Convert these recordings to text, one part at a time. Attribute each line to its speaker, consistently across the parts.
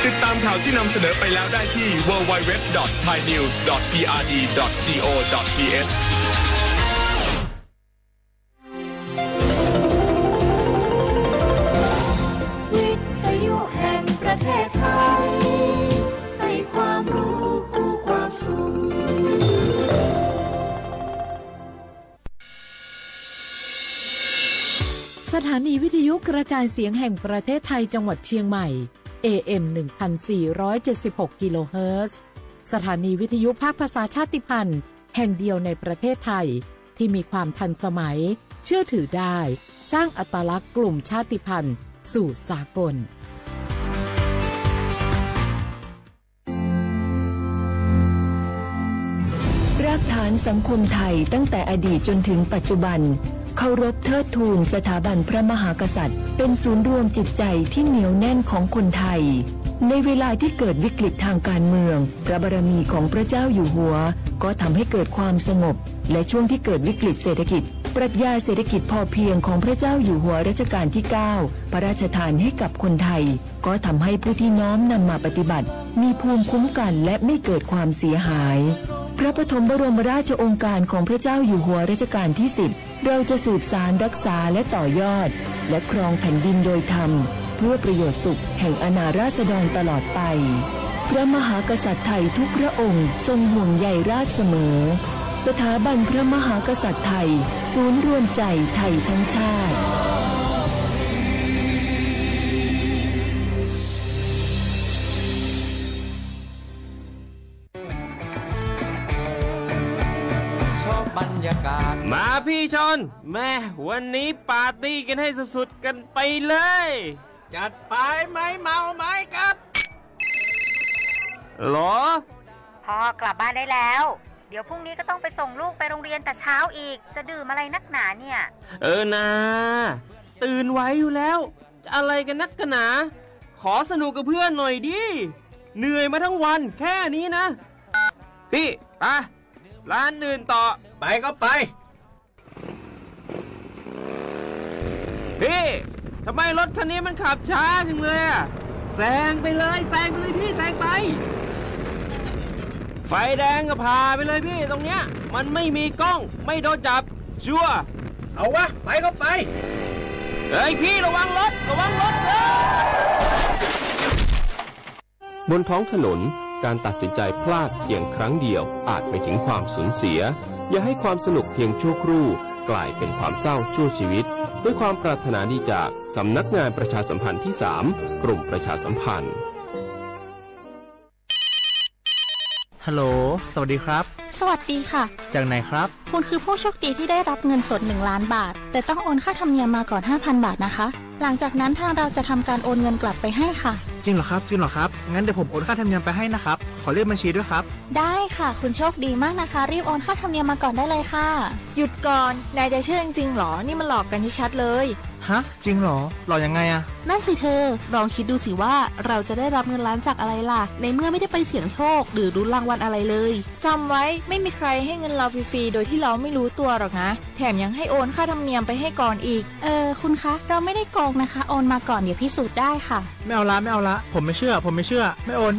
Speaker 1: ติดตามข่าวที่นำเสนอไปแล้วได้ที่ www.thainews.prd.go.th
Speaker 2: วิทยุแห่งประเทศไทยให้ความรู้คู่ความสุข
Speaker 3: สถานีวิทยุกระจายเสียงแห่งประเทศไทยจังหวัดเชียงใหม่ AM 1476 กิโลเฮิรตซ์สถานีวิทยุภาคภาษาชาติพันธุ์แห่งเดียวในประเทศไทยที่มีความทันสมัยเชื่อถือได้สร้างอัตลักษณ์กลุ่มชาติพันธุ์สู่สากล
Speaker 4: รากฐานสังคมไทยตั้งแต่อดีตจนถึงปัจจุบันเคารพเทิดทูนสถาบันพระมหากษัตริย์เป็นศูนย์รวมจิตใจที่เหนียวแน่นของคนไทยในเวลาที่เกิดวิกฤตทางการเมืองพระบารมีของพระเจ้าอยู่หัวก็ทำให้เกิดความสงบและช่วงที่เกิดวิกฤตเศรษฐกิจปรัชญาเศรษฐกิจพอเพียงของพระเจ้าอยู่หัวรัชกาลที่ 9 พระราชทานให้กับคนไทยก็ทำให้ผู้ที่น้อมนำมาปฏิบัติมีภูมิคุ้มกันและไม่เกิดความเสียหายพระปฐมบรมราชโองการของพระเจ้าอยู่หัวรัชกาลที่ 10เราจะสืบสานรักษาและต่อยอดและครองแผ่นดินโดยธรรมเพื่อประโยชน์สุขแห่งอาณาราษฎรตลอดไปพระมหากษัตริย์ไทยทุกพระองค์ทรงห่วงใยราชเสมอสถาบันพระมหากษัตริย์ไทยศูนย์รวมใจไทยทั้งชาติ
Speaker 5: มาพี่ชนแม่วันนี้ปาร์ตี้กันให้สุดๆกันไปเลยจัดไปไหมเมาไหมครับหรอ
Speaker 6: พ่อกลับบ้านได้แล้วเดี๋ยวพรุ่งนี้ก็ต้องไปส่งลูกไปโรงเรียนแต่เช้าอีกจะดื่มอะไรนักหนาเนี่ย
Speaker 5: นะตื่นไว้อยู่แล้วจะอะไรกันนักกันหนาขอสนุกกับเพื่อนหน่อยดิเหนื่อยมาทั้งวันแค่นี้นะพี่ไปร้านอื่นต่อไปก็ไปพี่ทำไมรถคันนี้มันขับช้าจังเลยอะแซงไปเลยพี่แซงไปไฟแดงก็พาไปเลยพี่ตรงเนี้ยมันไม่มีกล้องไม่โดนจับชัวร์เอาวะไปก็ไปเฮ้ยพี่ระวังรถ
Speaker 7: บนท้องถนนการตัดสินใจพลาดเพียงครั้งเดียวอาจไปถึงความสูญเสียอย่าให้ความสนุกเพียงชั่วครู่กลายเป็นความเศร้าชั่วชีวิตด้วยความปรารถนาดีจากสำนักงานประชาสัมพันธ์ที่ 3 กรมประชาสัมพันธ์
Speaker 8: ฮัลโหลสวัสดีครับ
Speaker 9: สวัสดีค่ะ
Speaker 8: จากไหนครับ
Speaker 9: คุณคือผู้โชคดีที่ได้รับเงินสด1 ล้านบาทแต่ต้องโอนค่าธรรมเนียมมาก่อน 5,000 บาทนะคะหลังจากนั้นทางเราจะทำการโอนเงินกลับไปให้ค่ะ
Speaker 8: จริงเหรอครับงั้นเดี๋ยวผมโอนค่าธรรมเนียมไปให้นะครับขอเลขบัญชีด้วยครับ
Speaker 9: ได้ค่ะคุณโชคดีมากนะคะรีบโอนค่าธรรมเนียมมาก่อนได้เลยค่ะ
Speaker 10: หยุดก่อนนายจะเชื่อจริงๆหรอนี่มันหลอกกันชัดเลย
Speaker 8: ฮะจริงเหรอหลอกยังไงอะ
Speaker 10: นั่นสิเธอลองคิดดูสิว่าเราจะได้รับเงินล้านจากอะไรล่ะในเมื่อไม่ได้ไปเสี่ยงโชคหรือลุ้นรางวัลอะไรเลยจำไว้ไม่มีใครให้เงินเราฟรีๆโดยที่เราไม่รู้ตัวหรอกนะแถมยังให้โอนค่าธรรมเนียมไปให้ก่อนอีก
Speaker 9: คุณคะเราไม่ได้โกงนะคะโอนมาก่อนเดี๋ยวพิสูจน์ได้ค่ะ
Speaker 8: ไม่เอาละผมไม่เชื่อไม่โอน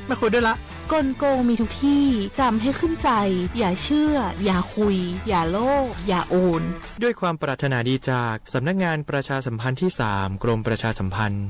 Speaker 8: ไม่คุยด้วยละ
Speaker 10: กลโกงมีทุกที่จำให้ขึ้นใจอย่าเชื่ออย่าคุยอย่าโลภอย่าโอน
Speaker 8: ด้วยความปรารถนาดีจากสำนักงานประชาสัมพันธ์ที่ 3 กรมประชาสัมพันธ์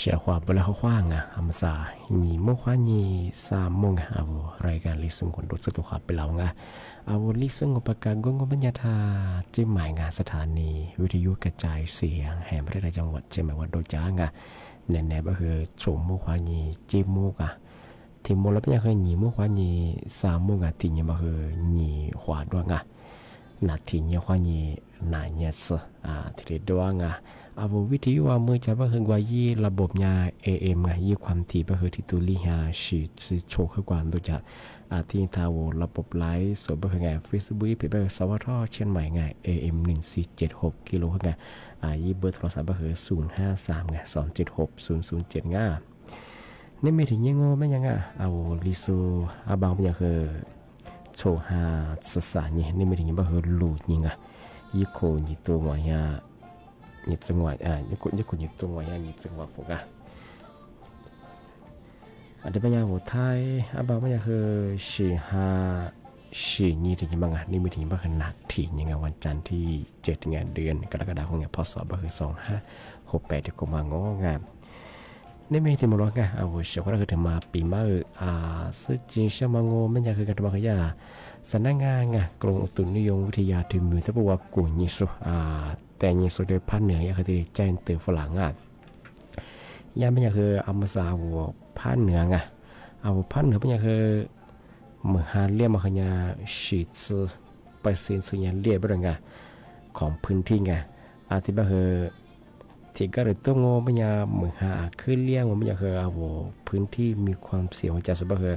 Speaker 11: เสียความเวลาเขาว่างอ่ะอำซาหนีเมื่อวานนี้3 โมงเอารายการลิซึ่งคนรถสตุขับไปแล้วไงเอาลิซึ่งอุปการกงบรรยาธาเจียงใหม่งานสถานีวิทยุกระจายเสียงแห่งประเทศจังหวัดเชียงใหม่วัดโดจ้างอ่ะแน่ๆก็คือชมเมื่อวานนี้จีโมกอ่ะที่โมแล้วเป็นยังไงหนีเมื่อวานนี้3 โมงอ่ะที่เนี่ยก็คือหนีขวาด้วยอ่ะนาทีเนี่ยควานี้นายเนี่ยสที่เรียกว่าไงอาวุธวิทยุว่าเมื่อจะว่าคือว่ายี่ระบบยา AM ไงยี่ความถี่ก็คือที่ตัวลิฮาชีจะโชว์ขึ้นกว่าตัวจะที่ทาวระบบไลฟ์สดก็คือไง Facebook เผยไปสวทเชียงใหม่ไง AM 1476กิโลไงยี่เบอร์โทรศัพท์ก็คือ053ไง276 0075นี่ไม่ถึงยังโง่ไม่ยังเอาลิซูบางเป็นยังคือโชว์หาสสารนี่ไม่ถึงยังก็คือหลุดยังยี่โคยี่ตัวหัวยายี่จังหวะยี่คนยี่ตัวหัวยายี่จังหวะพวกอันนี้เป็นยังหัวไทยบางเป็นยังคือ4 นี่ถึงยังบ้างนี่ไม่ถึงยังบ้างคือนัดที่ยังวันจันทร์ที่7เดือนกรกฎาคมพศก็คือ2568ที่ผมมางงามนี่ไม่ถึงมาล้อกันเอาเชื่อว่าคือถึงมาปีมาซึ่งจริงเชื่อมาโง่ไม่อยากคือการทำขยะสำนักงานกรมอุตุนิยมวิทยาถึงมือถ้าบอกว่ากุญยิสุแต่ยิสุโดยภาคเหนือคือที่แจ้งเตือนฝรั่ง ยาไม่อยากคืออามาสาวผ้าเหนือไงเอาผ้าเหนือไม่อยากคือเมื่อหาเลี้ยมาขยะฉีดไปเซ็นสัญญาเลี้ยไปเลยไงของพื้นที่ไงอาทิตย์บ่คือที่ก็เลยต้องงอไม่อยากเมื่อหาคือเลี้ยงไม่อยากคือเอาพื้นที่มีความเสี่ยงจากสุบ่คือ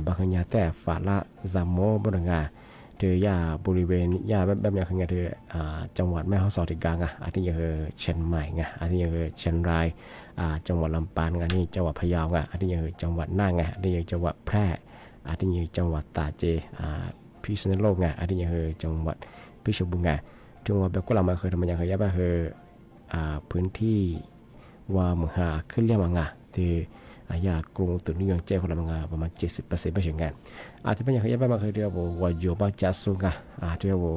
Speaker 11: บางขยะแต่ฝาละจามโมบ่เลยไงเธอยาบริเวณยาแบบอย่างเธอจังหวัดแม่ฮ่องสอนที่กลางอาทิตย์ยังเชียงใหม่ไงอาทิตย์ยังเชียงรายจังหวัดลำปางไงนี่จังหวัดพะเยาไงอาทิตย์ยังจังหวัดน่านไงอาทิตย์ยังจังหวัดแพร่อาทิตย์ยังจังหวัดตากเจพิษณุโลกไงอาทิตย์ยังจังหวัดพิจิตรไงจังหวัดแบบก็เรามาเคยทำอย่างยาบ้าพื้นที่ว่าเมืองหาขึ้นเรียกมังงะที่ยากรุงตุนิยงเจ้าคนละมังงะประมาณ 70% ไม่ใช่ไงที่เป็นอย่างยาบ้ามาเคยเรียกว่าโยบาจัสุงะที่ว่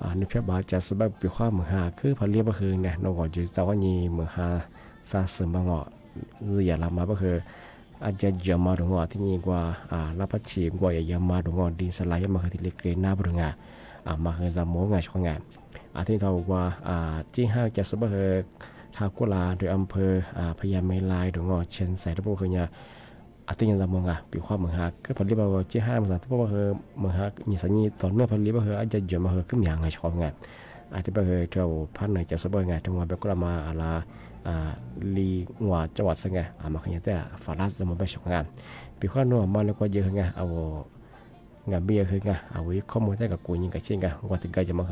Speaker 11: าในเพียบบาจัสุแบบปีข้าเมืองหาคือพอเรียกก็คือเนี่ยนอกจากเจ้าวันนี้เมืองหาซาซึมังงะเรียลามาก็คืออาจจะเยอะมาดูงอที่นี่กว่ารับประชีกว่าอย่ามาดูงอดินสไลด์มาคือที่เล็กเกรน่าบุงามาคือจำโมงาช่องงานที่เราว่าจีห้าจะสุบคือทากุลาโดยอำเภอพญาเมลายดูงอเชนใส่ทุกคนเนี่ยที่ยังจำโมงาปีความเมืองฮักก็ผลิตว่าจีห้าภาษาที่พวกคือเมืองฮักนี่สัญญาตอนเมื่อผลิตว่าคืออาจจะเยอะมาคือขึ้นอย่างไงช่องงานที่ว่าคือเราพันหนึ่งจะสุบไงถึงว่าแบบก็มาอะไรลีงัวจังหวัดสังเกตมาขยันแต่ฝาลาจะมาไปช่องงานปีข้อนู้นมันแล้วก็เยอะไงเอางานเบี้ยคือไงเอาไว้ข้อมูลได้กับกูยิงกับเช่นกันว่าถึงใกล้จะมา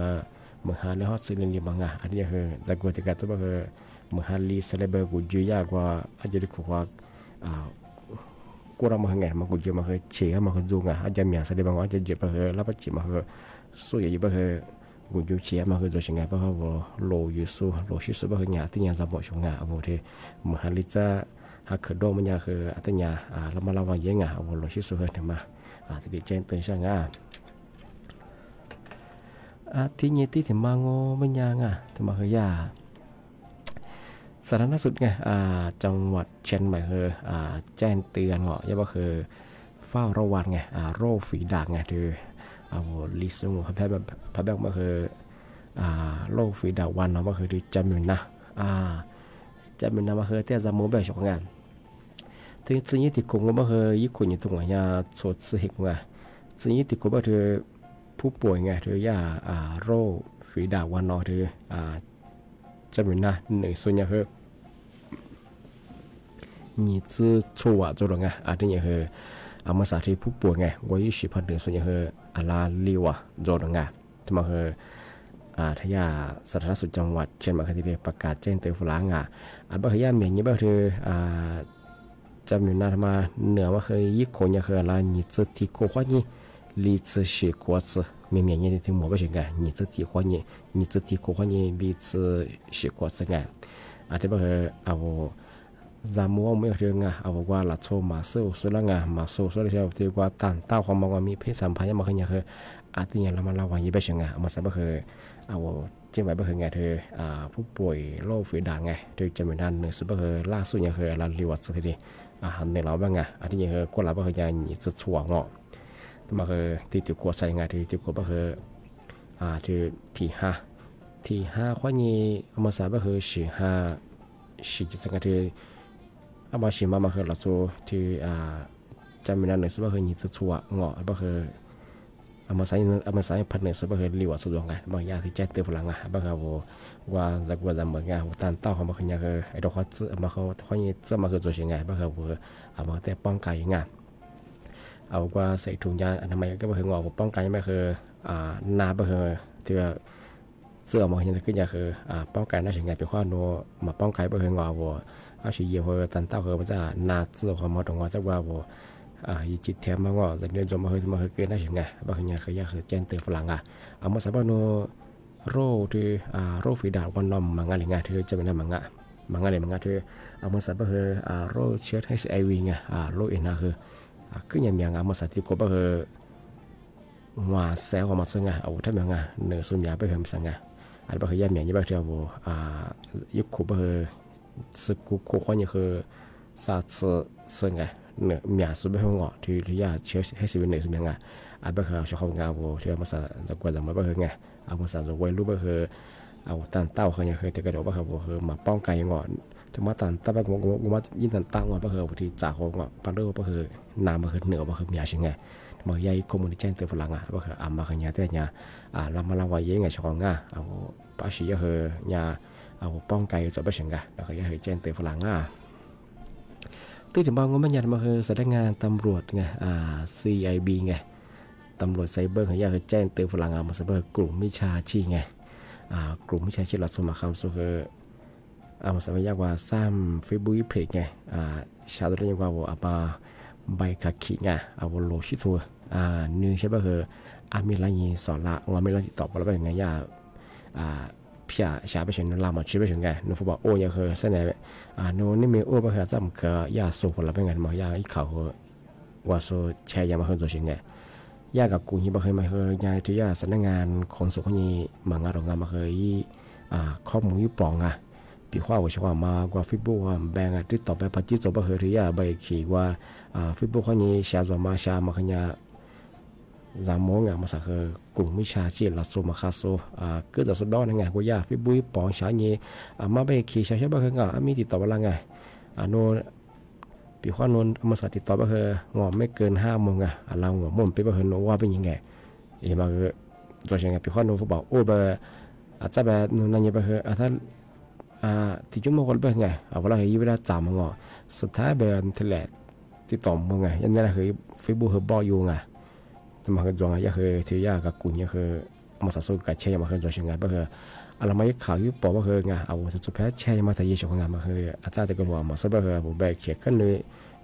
Speaker 11: เมื่อหาแล้วฮอตซิลินลีบังอันนี้คือจากกูถึงกันตัวคือเมื่อหาลีเซเลเบอร์กูจุยากว่าอาจจะได้ขวากูเรามาไงมากูจุมาคือเชี่ยมาคือจูงอาจจะมีอะไรบางอย่างอาจจะเจ็บมาคือรับประจิมาคือสู้อย่างนี้มาคือกูจุเชี่ยมาคือตัวเชิงไงเพราะว่าโลยูสูโลชิสุมาคือหยาที่หยาจะบอกช่วงไงเอาโอเคเมื่อหาลีจะหากโดมันยาคืออัตยาเรามาระวังยังไงเอาโลชิสุคือทำมาที่ดีเจนตื่นช่างที่นี่ที่ถึงมาโง่ไม่ยังถึงมาคือยาสาธารณสุขไงจังหวัดเชียงใหม่คือแจ้งเตือนเหรอย่าว่าคือเฝ้าระวังไงโรคฝีดาษไงคือลิซุงพับแบบมาคือโรคฝีดาษวันเนาะมาคือจำเป็นนะจำเป็นนะมาคือที่จะโมแบบช่องงานที่สิ่งนี้ที่คงมาคือญี่ปุ่นอยู่ตรงไหนยาโซซึหิกไงสิ่งนี้ที่คงมาคือผู้ป่วยไงเธอย่าโรคฝีดาษวันนอเธอจำเป็นนะหนึ่งส่วนใหญ่คือนี่จะชัวร์จุดไงที่นี่คือมาสาธิตผู้ป่วยไงว่า20,000ส่วนใหญ่คือลาลีวะจุดไงที่มาคือทยาสาธารณสุขจังหวัดเชียงใหม่ที่ได้ประกาศแจ้งเตือนผู้ล้างบางขยะเมียนยี่บ้าเธอจำเป็นนะทำมาเหนือว่าเคยยิ่งคนยังเคยลานี่จะที่โคข้อนี้ลี兹是国字，明明年的听莫不行个，你这地方呢，你这地方呢，ลี兹是国字个，这不是我咱们没有这个我ว่าละโชมาสู้สุดละงมาสู้สุดเลยที่ว่าตันต้าความว่ามีเพศสัมพันธ์ยังมาคือยังคือที่ยังเรามาระวังยี่ไปเชิงมาสับคือจริงไหมบ่คือไงเธอผู้ป่วยโรคฝีดาษไงโดยจำเป็นด้านหนึ่งสุดก็คือล่าสุดยังคือเราลีวัดสักทีในเราบ้างไงที่ยังคือคนเราบ่คือยังจะชั่วงอมาคือที่ติดกวดใส่ไงที่ติดกวดก็คือที่ห้าข้อนี้มาสาบก็คือสี่จะสังเกตที่มาชิมาคือเราโซที่จำเป็นอันหนึ่งสุดก็คือนี่จะชั่วงอก็คือมาใส่พันหนึ่งสุดก็คือลีวัดสุดไงบางอย่างที่แจ้งเตือนพลังก็คือว่าจากว่าจะเหมือนไงตันเต้าเขามาคือยังคือไอ้ดอกเขาจะมาเขาข้อนี้จะมาคือตัวเชียงไงก็คือมาแต่ป้องกันยังไงเอาว่าใส่ถุงยางอนามัยก็ไม่เคยงอป้องกันไม่เคยนาไม่เคยที่ว่าเสื้อมันยังขึ้นอย่างคือป้องกันน่าจะไงเป็นข้อโน้มาป้องกันไม่เคยงอว่าเอาชีเยี่ยวตันเต้าคือมันจะนาเสื้อของมันตรงว่าจะว่ายี่จิตแถมมางอจะเดินจมมาเคยเกินน่าจะไงบางอย่างคือแจ้งเตือนฝรั่งเอามาสับโนโรที่โรฝีดาษวันนอมมังงะหรือไงเธอจะเป็นอะไรมังงะหรือมังงะเธอเอามาสับคือโรเชื้อ HIV ไงโรเอ็นคือคืออย่างมาสาธิตก็บ่คือว่าแซวมาซึ่งเอาถ้าอย่างเนื้อสุญญาไปเพิ่มสังอันบ่คือยามอย่างนี้บ่เท่ายุคคู่บ่คือสึกคู่ข้อนี้คือซาซึ่งเนื้อเมียสุบ่งอที่ยาเชื้อให้สิเป็นเนื้อสุญญาอันบ่คือชอบงาบ่ที่มาสาจะกว่าจะมาบ่คือไงเอามาสาจะไว้รู้บ่คือเอาตันเต้าคือยังเคยแต่กระโดดบ่คือมาป้องกันงอ ถึงมาตันตะแบบงมายินตันตั้งว่าเพื่อที่จากของว่าปาร์เดอร์เพื่อนามเพื่อเหนือเพื่อมีอะไรไงมาใหญ่คอมมูนิเจนเตอร์ฝรั่งเพื่ออามาขยันแต่เนี่ยลำมาลำวายยังไงชองเอาป้าชีก็คือเนี่ยเอาป้องไก่จะไปเฉียงกันแล้วก็ยังเจนเตอร์ฝรั่งตื่นถึงบางงมันยันมาคือสำนักงานตำรวจไงCIB ไงตำรวจไซเบอร์เขาอยากแจ้งเตือนฝรั่งมาไซเบอร์กลุ่มมิชาชีไงกลุ่มมิชาชีหลักสมัครคำสุขมาสมัยยากว่าซ้ำเฟซบุ๊กเพจไงชาวตัวนี้ว่าว่าใบขับขี่ไงโลชิทัวนิวใช่ป่ะคือมีอะไรยิงสอนละว่าไม่รับติดต่อแล้วเป็นไงย่าพี่ชาไปเฉียงลามาชีไปเฉียงไงนูฟูบอกโอ้ยังคือเสนอนูนี่มีโอ้ไปคือซ้ำคือย่าส่งผลแล้วเป็นไงมาย่าอีเขาว่าโซแชร์ยังมาคือตัวเฉียงไงย่ากับกูนี่บ่เคยมาเคยยายที่ย่าสำนักงานของสุขนี่มางานโรงงานมาเคยข้อมูลยุบปองปีว่าว่าชว่ามากว่าฟิบว่าแบ่งติดต่อไปปัจจุบันบ่เคยที่ย่าใบขี่ว่าฟิบข้อนี้ชาตัวมาชามาขยะจามงมาสักคือกลุ่มวิชาชีพลักษณะมาคาโซก็จะสุดยอดนะไงว่าย่าฟิบปองชานี่มาใบขี่ชาบ่เคยมีติดต่อเวลาไงโนปีข้อนนมาสัติดต่อไปคืองอไม่เกิน5 โมงเรางอมุ่งไปไปคือโนว่าเป็นยังไงมาคือตัวเองปีข้อนนเขาบอกโอ้แบบอาจจะแบบนนนั่นยังไปคือถ้าที่จุ่มมันก็เป็นไงเวลาเวลาจำงอสุดท้ายแบบทีแรกติดต่อมึงไงยันนั่นคือเฟซบุ๊กคือบอกอยู่ไงแต่มาคือจงไงคือที่ยากกับกุญยังคือมาสัตว์สุกัดเชี่ยมาคือตัวเองไงไปคืออะไรมาข่าวยุบปอว่าคือไงสุดท้ายแช่มาแต่ยี่สิบงานมาคืออาจารย์ตะกรัวมาสบายคือผมแบกเขียนกันเลย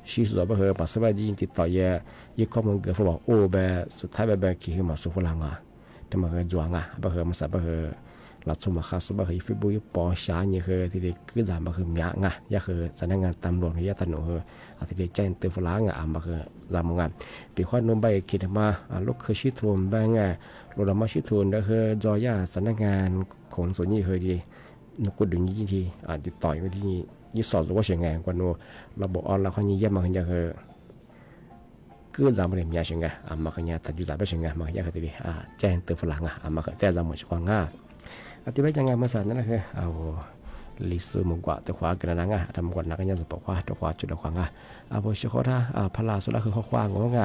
Speaker 11: ชีสุดว่าคือมาสบายยิ่งติดต่อเยอะยิ่งข้อมูลเกิดเขาบอกโอ้แบบสุดท้ายแบบขี่ขึ้นมาสุฝรั่งแต่มาคือจวงมาคือมาสบายคือหลักสมคาสุบคือฟิบุยปอชาเนี่ยคือที่เด็กขึ้นจามาคือมีงะยาคือสำนักงานตำรวจที่ยาตันหนูคือที่เด็กแจ้งเตือนฝรั่งมาคือจามงานปีข้อนุ่มใบคิดมาลูกคือชิทุนแบงรถมาชิทุนก็คือจอยาสำนักงานของส่วนนี้เคยดีนกดุนยี่ทีติดต่อยไปที่ยี่สอดว่าเชียงไงกว่านูระบบออนไลน์เขายี่เยี่ยมมาขยันคือก็จำเป็นมีเชียงไงมาขยันตัดยุติไปเชียงไงมาขยันคือที่แจ้งเตือนฝรั่งมาขยันแต่จำเหมือนช่วงที่ไปจังไงมาสั่นนั่นคือเอาลิซูมุกว่าตัวขวากันนะทำก่อนนักยังจะปกว่าตัวขวาจุดขวางเอาไปเชื่อเขาถ้าพลาสุดแล้วคือเขาขวางงง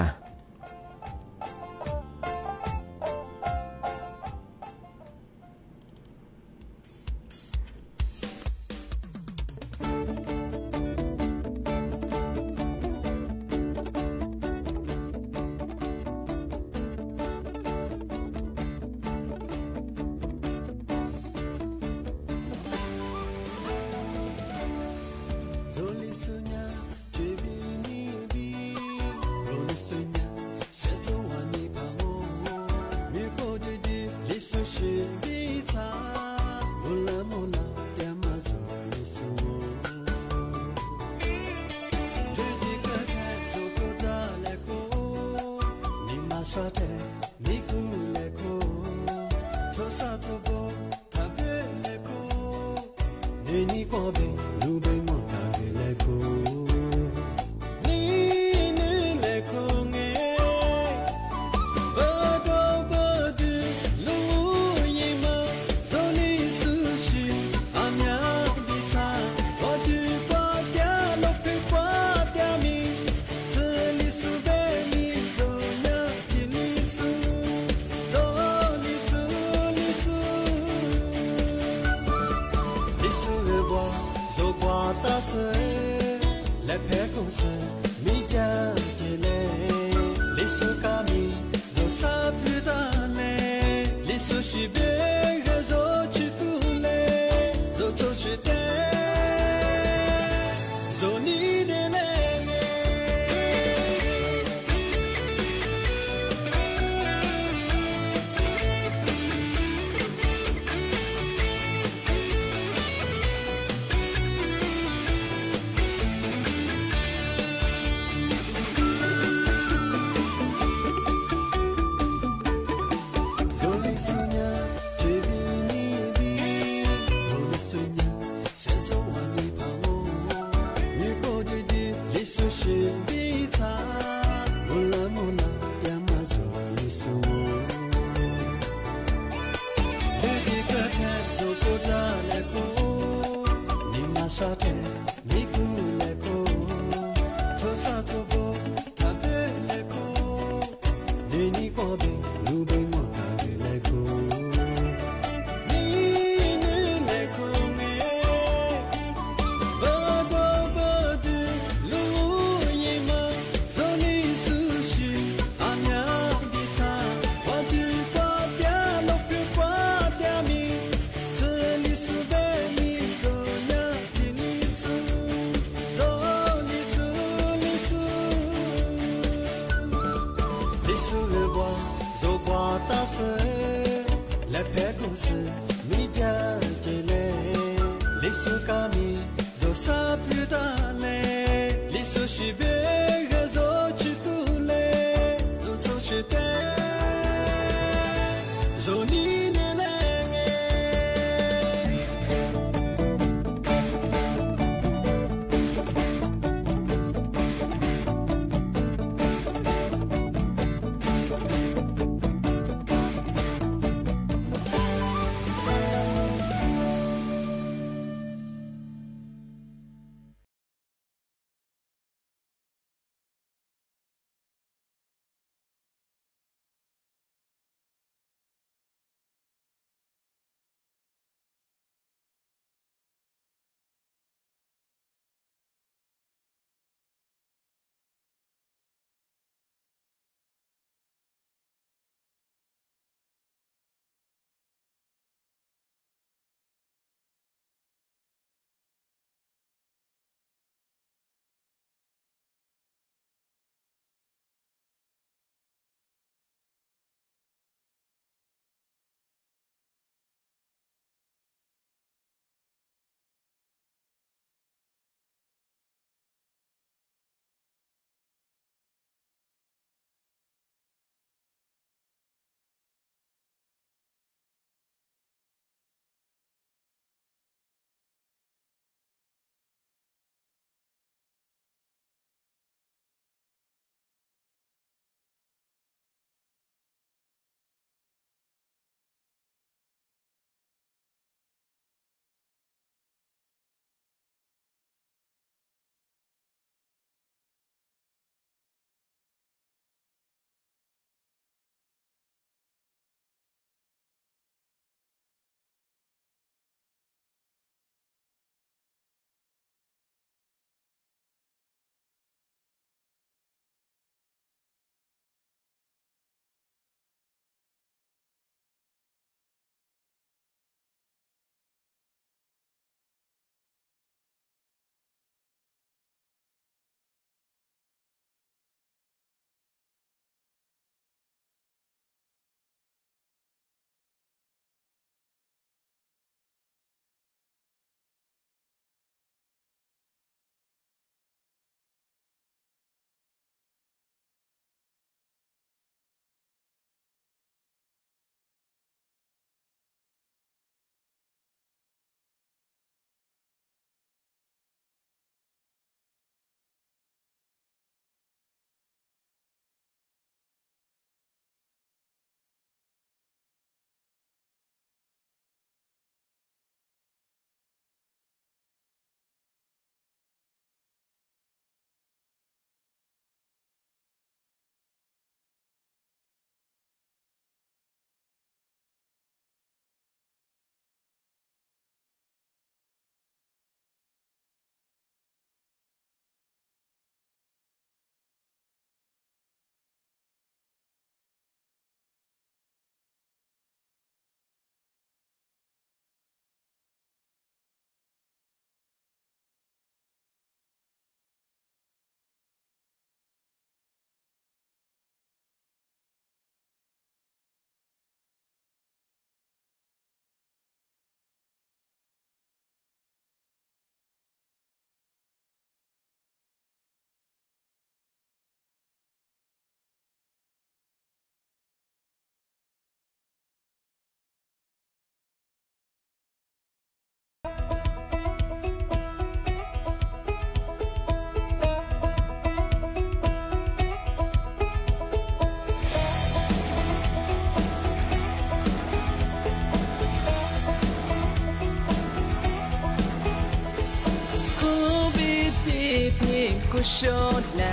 Speaker 12: kushon 呢，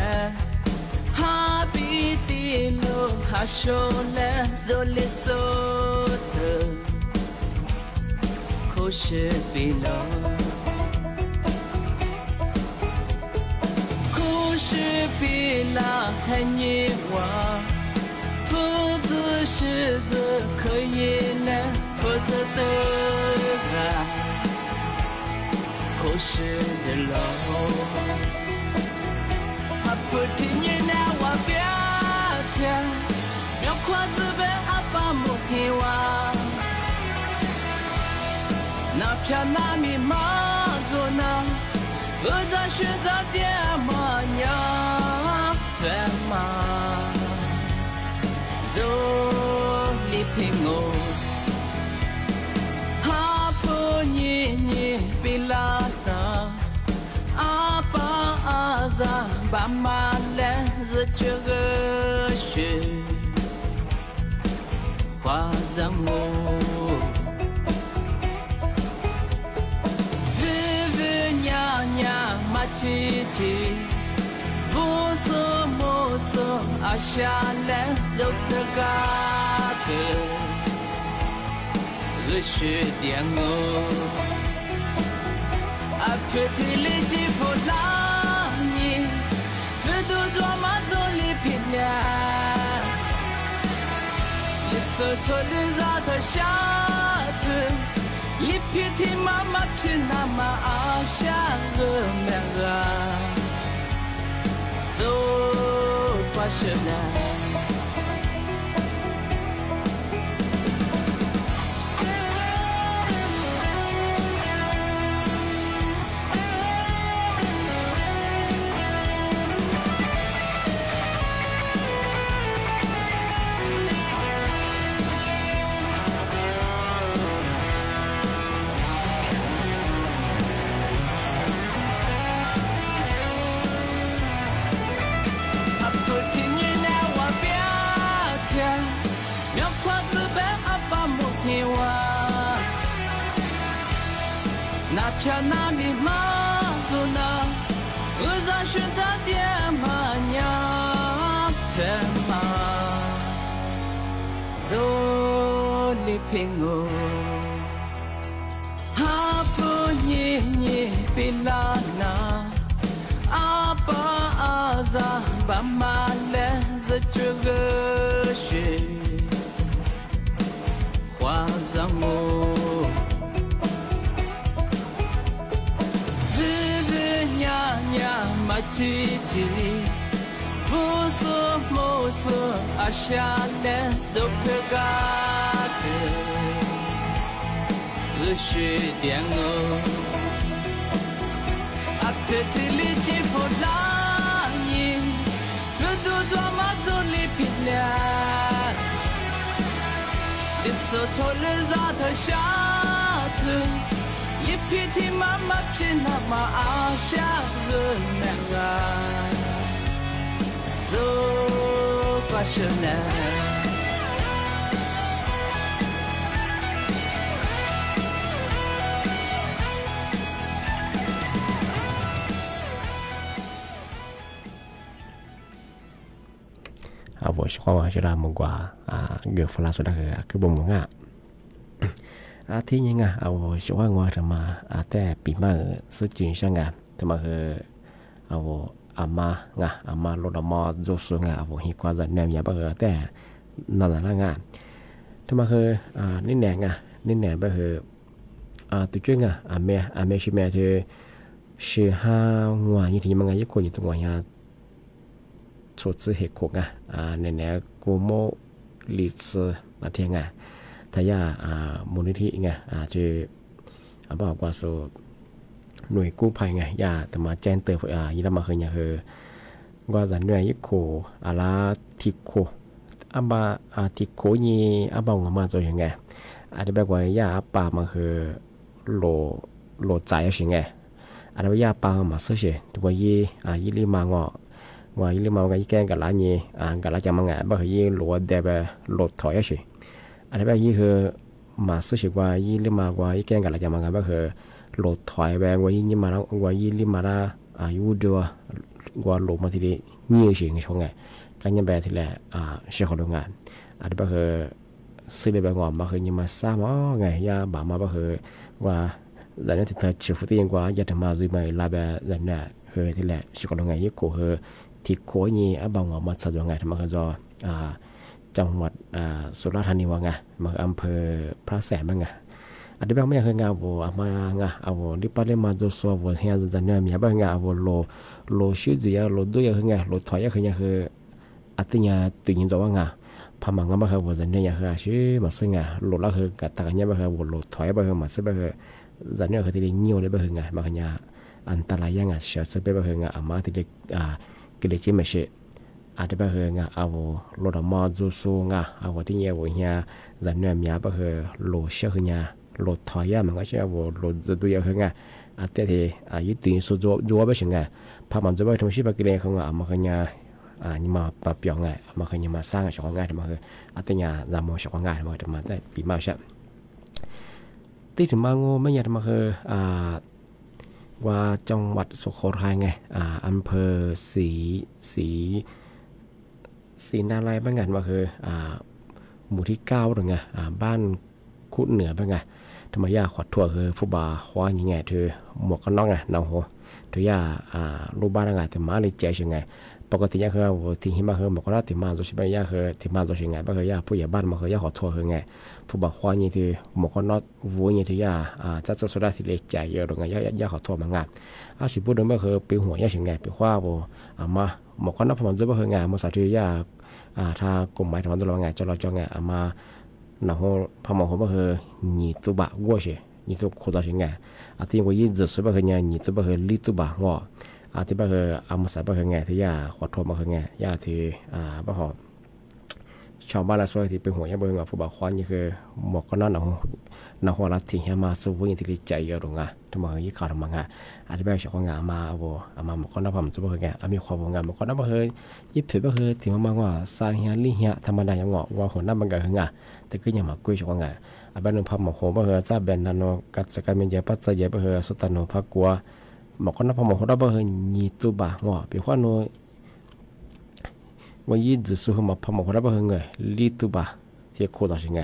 Speaker 12: 哈比蒂路哈说了，做里索特，可是比了，可是比了很遗忘，否则是则可以呢，否则的啊，可是的了。不听你那话表情，苗花子被阿爸母遗忘，那片那米妈做那，我在学着点么样，对吗？做你平我，哈不你比拉达。爸妈来自这个是花上我，日日娘娘马吉吉，不说莫说阿下来走这个的是点我，阿非提里吉弗拉。都做马走里平凉，你说错了咋他下头，你皮提妈妈皮那么阿下个面啊，走吧是呢。偏那米妈做那，我在选择点嘛呀，偏嘛，做里平我，哈不你比拉那，阿爸阿扎爸妈来自这个是花上我。吉吉，不说莫说，阿下来走这个的，是点我，阿非提里吉弗拉伊，这都做马走里平凉，你说错了咋他下头。一皮提妈妈皮那么阿下个那个，走吧是呢。
Speaker 11: 我是花花是拉木瓜เกือบฟลาสุดาคือบ่มงะที่ยังช่วยว่าทำมาแต่ปีมาสุดจริงใช่ไงทำมาอามาลดมาจุดสูงหิกว่าจะแนวอย่างแบบแต่นั่นแหละไงทำมานี่แหน่แบบตัวช่วยแม่ชิแม่เธอชื่อห้างวยี่ที่มันยี่คนอยู่ตรงวันชดเชยเหตุการณ์เนี่ยกูโมลิสนั่นเองไงถ้ายามูลนิธิไงจะบอกว่าส่วนหน่วยกู้ภัยไงยาแต่มาแจ้งเตือนยี่ละมาเคยเนี่ยคือว่าจะหน่วยยิ่งโคอะไรที่โคที่โคยี่บอกมาตัวยังไงอาจจะแบบว่ายาป่ามาคือโลใจอะไรไงอาจจะว่ายาป่ามาซื้อเฉยตัวยี่ลิมางว่ายี่ลิมางยี่แกงกับร้านยี่กับร้านจำมังไงแบบยี่โลเดบโลถอยเฉยอันนี้แบบยี่คือมาซื้อเฉยว่ายี่ลิมากว่ายี่แกงกับร้านจำมังไงแบบคือโลถอยแบบว่ายี่ลิมาแล้วว่ายี่ลิมาแล้วยูดัว ว่าลงมาที่นี่เฉยๆช่วงไงกันยังแบบที่แหละเชื่อเขาดูงานอาจจะคือซื้อเลยแบบงอมาคือยังมาซ้ำอ๋อไงยาบ่ามาก็คือว่าจากนั้นที่เธอชิฟุตยังกว่าอยากทำมาด้วยไม่ลาแบบนั้นน่ะคือที่แหละเชื่อเขาดูงานยิ่งกว่าคือที่โค้ยนี่บางงอมาสัตว์ยังไงทำมาคือจะจังหวัดสุราษฎร์ธานีว่าไงมาอำเภอพระแสนบ้างไงอันนี้บางไม่อยากให้งานวัวมาไงเอาวัวที่ปั้นได้มาจะสวบวัวที่จะจะเนี่ยมีบางงานวัวโลชื่อดูยาโลด้วยยังไงโลถอยยังคืออัตยาตุยินตัวว่าไงพามังก็มาคือวัวจะเนี่ยยังคือชื่อมาซึ่งไงโลละคือกัดตากันเนี่ยมาคือวัวโลถอยมาคือมาซึ่งมาคือจะเนี่ยคือที่เลี้ยงได้มาคือไงมาคือเนี่ยอันตรายยังไงเชื่อซึ่งเป็นมาคือไงอามาที่เด็กกิเลสไม่ใช่อาจจะเป็นไงเอาโลดมาจูซูไงเอาที่เนี่ยวัวเนี่ยจะเนี่ยมีอะไรคือโลเชื่อคือเนี่ยโหลดถอยมันก็ใช่ว่าโหลดจะดูยังไงอาจจะที่ยึดตีนสุดจัวไปใช่ไงพอมันจะไปทำชีพกิเลสของมันก็เนี่ยนี่มาปรับเปลี่ยนไงมันก็เนี่ยมาสร้างช่องง่ายทำไมคืออาจจะเนี่ยจำมองช่องง่ายทำไมทำไมได้ปีมาใช่ที่ถึงมางูไม่เนี่ยทำไมคือว่าจังหวัดสุโขทัยไงอำเภอศรีนาลัยบ้างไงว่าคือหมู่ที่9หรือไงบ้านคุดเหนือบ้างไงทำไมยาขอทั่วคือผู้บ่าวคว้ายังไงเธอหมวกกันน็อกไงน้องโหเธอย่ารูปบ้านยังไงแต่มาเลยเจ๋ยังไงปกติยาคือที่หิมะคือหมวกกันน็อกที่มาตัวชิบะยาคือที่มาตัวยังไงบ้างคือยาผู้ใหญ่บ้านมาคือยาขอทั่วคือไงผู้บ่าวคว้ายังที่หมวกกันน็อกวัวยังที่ยาจะสุดาที่เลยเจ๋เยอะหรือไงยาขอทั่วมางานสิพูดถึงบ้างคือปีหัวยายังไงปีคว้าบัวมาหมวกกันน็อกพมันจะบ้างคือไงมาใส่ที่ยาถ้ากลุ่มหมายถึงว่าตัวไงจะรอจังไงมา然后他们会不会你都把过去你都扩大些爱ที่ว่ายี่สิบสิบ个你都不会理都把我ที่不会没啥不会爱ที่ยาขอโทษ不会爱ยาที่不好ชาวบ้านเราส่วนที่เป็นหัวยังเป็นหัวผู้บ่าวคว้านี่คือหมกก็นั่นน้องหัวรัดที่มาสู้วิ่งที่ใจเยอะหรือไงทำไมยี่ข่าวทำไมที่แบบชาวงานมามาหมกก็นั่นผมจะบอกไงมีความงานหมกก็นั่นบอกยี่ผิดบอกที่มาว่าสร้างเฮียลี่เฮียธรรมดาอย่างว่าหัวหน้าบังเกิดไงแต่ก็ยังมาคุยชาวงานบ้านนึงพับหมกหัวบอกจะเป็นนั่นกัดสกัดมีเยอะปัจจัยเยอะบอกสุดท้ายนู้พักกลัวหมกก็นั่นพับหมกหัวเราบอกยี่ตัวบ่าวเป็นข้อนู้ว่ายี่จะสู้มาพอมาคนละบ้างไงลีตุบะที่โคตรสิ่งไง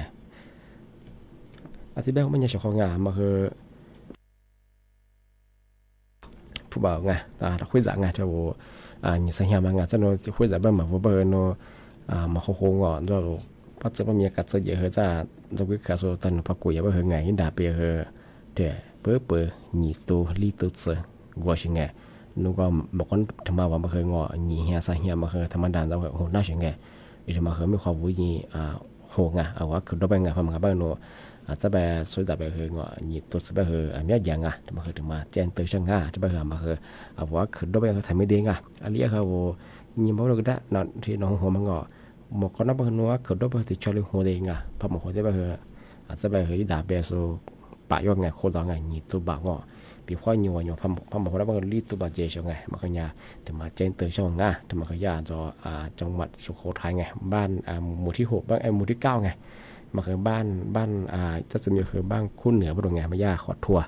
Speaker 11: ที่แบบมันยังชอบของงานมาคือผู้บ่าวไงแต่คุยจากไงที่ว่านี่สัญญาบางงานจะโน้ตคุยจากบ้านมาว่าเบอร์โน้มาโค้งอ่อนด้วยปัจจุบันมีการจะเยอะจ้าจะคุยกับสุตันพักกุยบ้างไงยิ่งด่าเปย์เดี๋ยวเปิดนี่ตัวลีตุเสือกัวสิ่งไงนูก็บอกคนธรรมะว่ามาเคยงอหนีเฮียสายเฮียมาเคยธรรมดาเราโหน่าเฉยไงอีธรรมะเคยไม่ความวุ่นโหงเอาว่าคือเราไปไงพอมาบ้านนูอาจจะไปสุดแต่ไปเคยงอหนีตัวสุดไปเคยมีอะไรอย่างธรรมะเคยถึงมาแจ้งเตือนช่างที่ไปเคยมาเคยเอาว่าคือเราไปเคยทำไม่ดีอันนี้เขายิ่งบอกเราก็ได้นอนที่น้องหัวมังงอหมกคนนั้นไปเคยนัวคือเราไปติดชอลหัวเองพอหมกหัวได้ไปเคยอาจจะไปเคยด่าเบสปะยอดไงโคตรไงหนีตัวบางอปีข้อยัวพอมาคนละบางรีตัวบาเจชงไงมาขยาแต่มาเจนเตอร์ช่องง่าแต่มาขยาจะจังหวัดสุโขทัยไงบ้านหมู่ที่6บ้านหมู่ที่9ไงมาคือบ้านจะมีคือบ้านคุ้นเหนือบ้านไงมาย่าขอทัว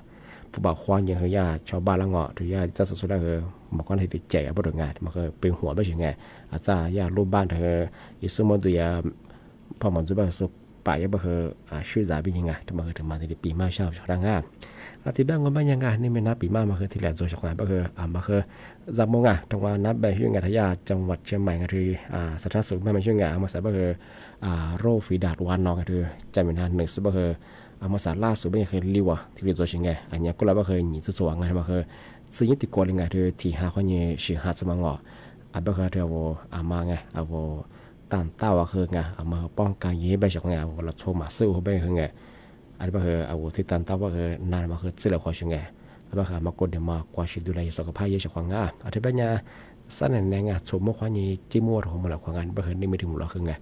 Speaker 11: ผู้บ่าวควานยังคือย่าชาวบ้านละเงาะถือย่าจะสุดๆคือมาคนที่ติดใจบ้านไงมาคือเป็นหัวไม่ใช่ไงอาจจะย่ารูปบ้านเธออิสุโมตุยาพอมันจะแบบสุกป่ายก็คือชื่อจ่าเป็นยังไงแต่มาคือถึงมาที่ปีมาเช่าชาวร่างงานที่บ้านก็ไม่ยังไงนี่เป็นนับปีมาคือที่แหลมโจชกงานก็คือมาคือจำมงจังหวัดนับแบบชื่องานทยาจังหวัดเชียงใหม่ก็คือสถานสุขไม่เป็นชื่องานมาใส่ก็คือโรคฝีดาษวานนองก็คือจำเป็นอันหนึ่งสุดก็คือมาใส่ล่าสุดไม่เคยรีวะที่เรียนโจชิงไงอันนี้ก็แล้วก็เคยหนีสุดสว่างไงมาคือสิ่งที่ติดกอลงไงคือที่หาคนยี่ชื่อหาสมังอ่ะก็คือเธอมาไงตันเต้าคือไงมาป้องกันยี่ใบชกไงเราโชว์มาสู้ใบคือไงอันนี้ก็คือที่ตันเต้าก็คือนานมาคือสิ่งเราขอชิงไงแล้วก็มากดเดี๋ยวมากว่าชีดูแลสุขภาพเยอะชักงาอันที่เป็นไงสั้นแน่ไงสมมติว่านี่จิ้มวัวของมันหลักของงานก็คือนี่ไม่ถึงหลักคือไง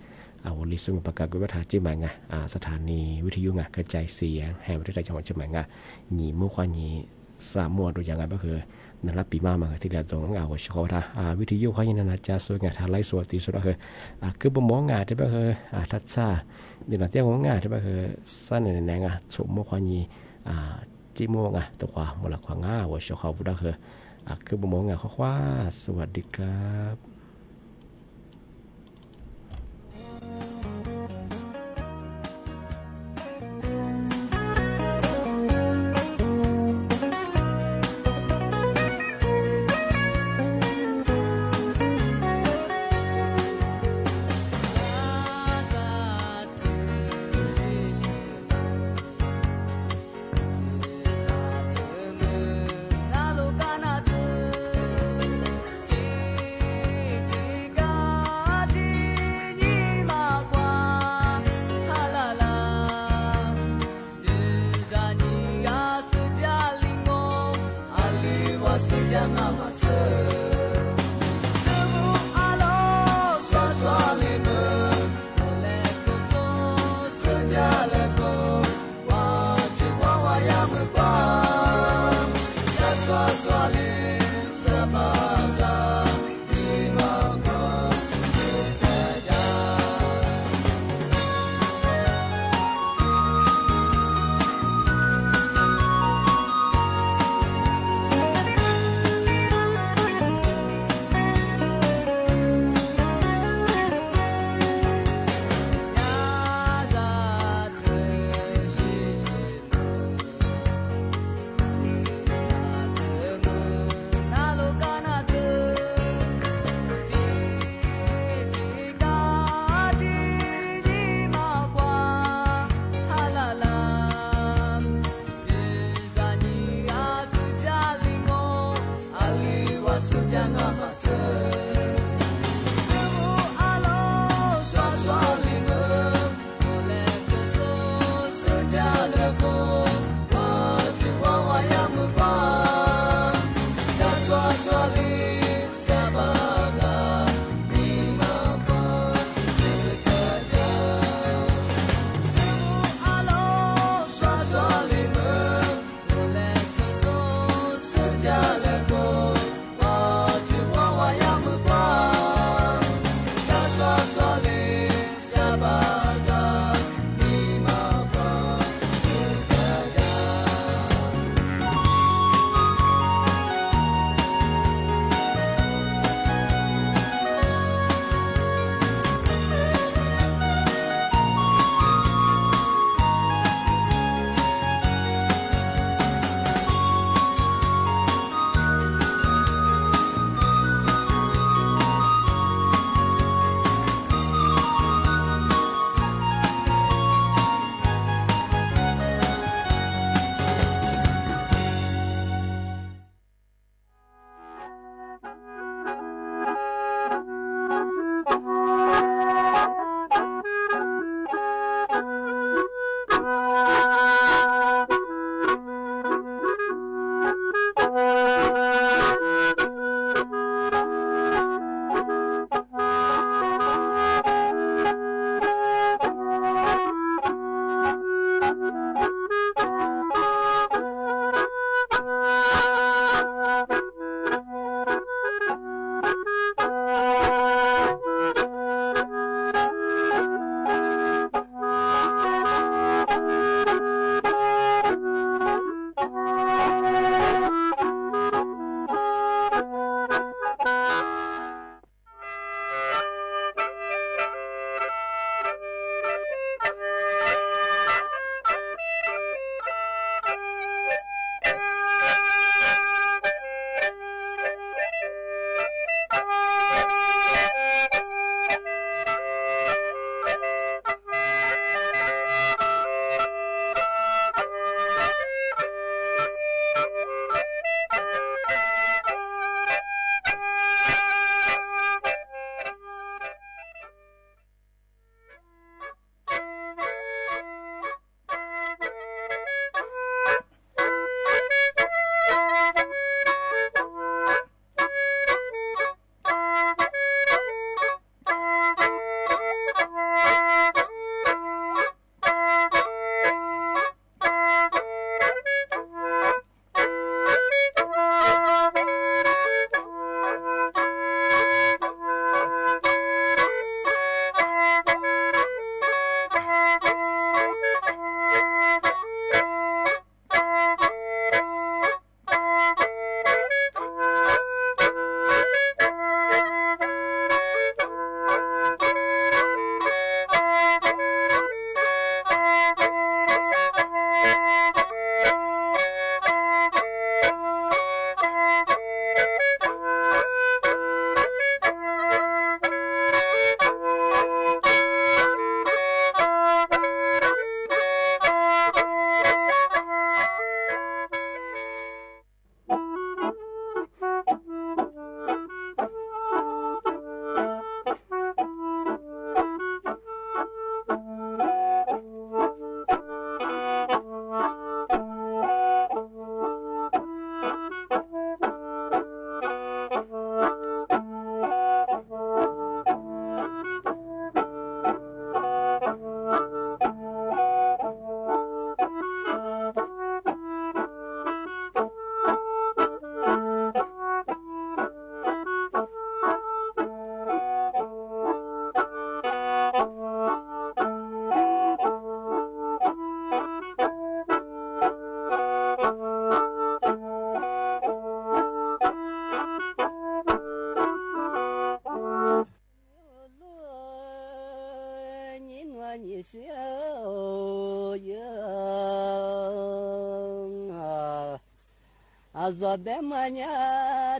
Speaker 11: ลิซุงประกาศกุวัฒน์จิ้มไงสถานีวิทยุไงกระจายเสียงแห่งประเทศไทยจังหวัดเชียงใหม่ไงนี่เมื่อวานนี้สามมัวดูอย่างไรก็คือนั่นรับปีมาที่เราจงเฉพาะวิทยุเขายังนาจะสวยงามทางไลฟ์สดตีสุดก็คือบ่มองงานที่ก็คือทัศน์ซาเดี๋ยวเราเที่ยวงานที่ก็คือสั้นแน่ไงสมมติว่านี่จิ้มวัวไงตัวความมูลค่างาเฉพาะผู้ได้คือ คือบมองข้อว่าสวัสดีครับ
Speaker 13: 小样昨白马娘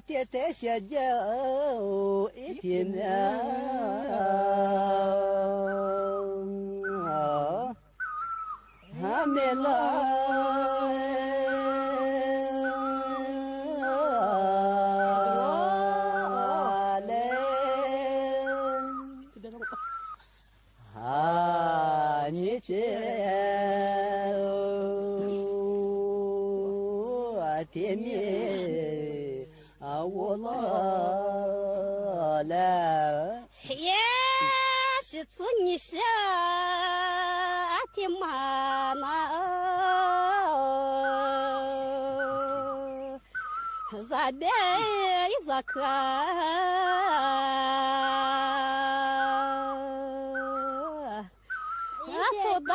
Speaker 13: 爹爹下脚一天面还没来你这天面我老了
Speaker 14: 呀是子你是天妈那咋的咋看错的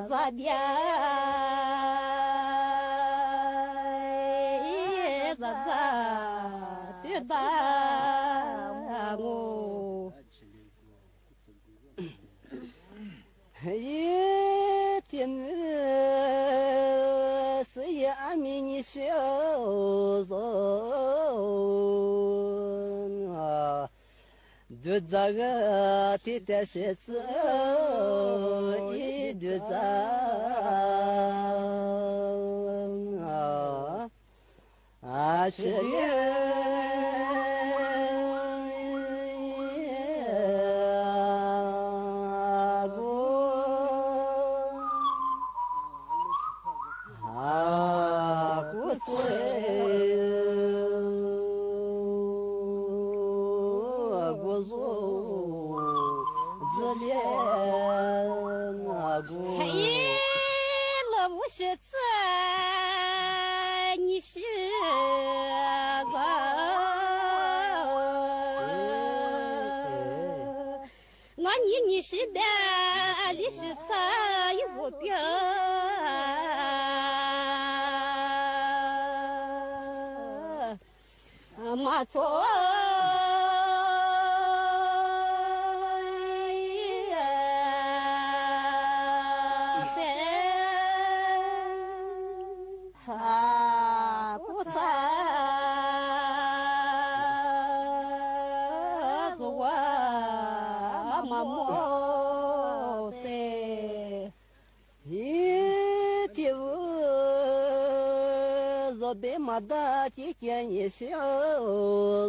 Speaker 14: 咋的咋对的我
Speaker 13: 一天是也阿弥你小子就这个天天是子一就这是你是的，你是啥一座标？马错。别马达几件一小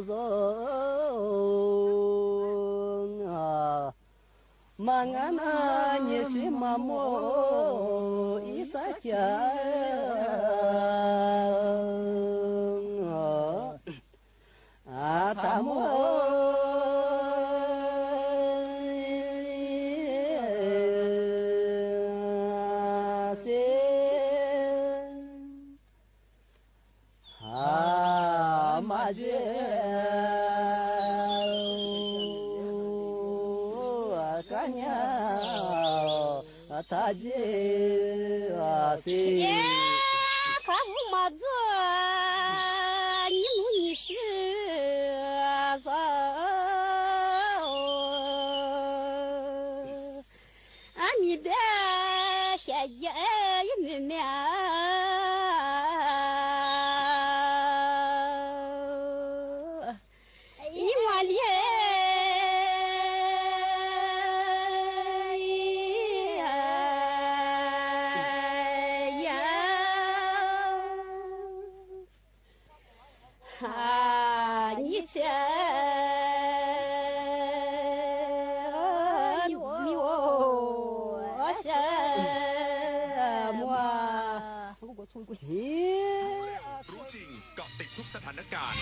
Speaker 13: 子马俺那你是马莫一撒家他莫他这是看不嘛做，你努你是啥？你的下家也没面。
Speaker 1: รู้จริงเกาะติดทุกสถานการณ์